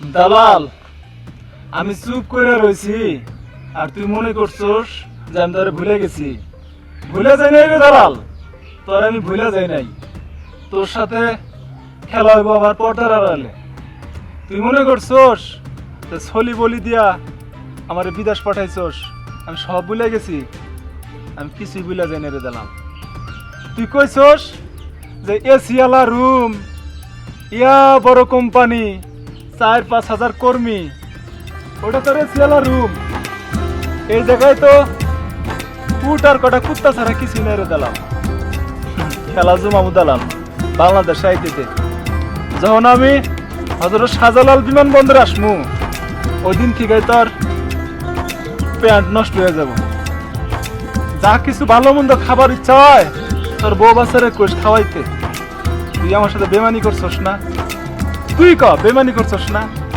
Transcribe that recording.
দালাল, আমি চুপ করে রয়েছি আর তুই মনে করছস যে আমি তোরে ভুলে গেছি। ভুলে যাই নাই রে দালাল, তোর আমি ভুলে যাই নাই। তোর সাথে খেলা হইব আবার পর্দার আড়ালে। তুই মনে করছস যে ছলি বলি দিয়া আমার বিদেশ পাঠাইছস, আমি সব ভুলে গেছি। আমি কিছুই ভুলে যাই না রে দালাল। তুই কইছস যে এসিয়ালা রুম, ইয়া বড় কোম্পানি, 4-5 হাজার কর্মী, ওটা তো এসিয়ালা রুম। এই জায়গায় তো কুট আর কটা কুত্তা ছাড়া কিছুই নাই রে দালাল। খেলা জুমামু দালাল বাংলাদেশ আইতেছে। যখন আমি হযরত শাহজালাল বিমানবন্দরে আসমু, ওই দিন থেকে তোর প্যান্ট নষ্ট হয়ে যাব। যা কিছু ভালো মন্দ খাবার ইচ্ছা হয় তোর বউ বাচ্চারে কোষ খাওয়াইতে। তুই আমার সাথে বেমানি করছস না? তুই ক বেমানি করছস না?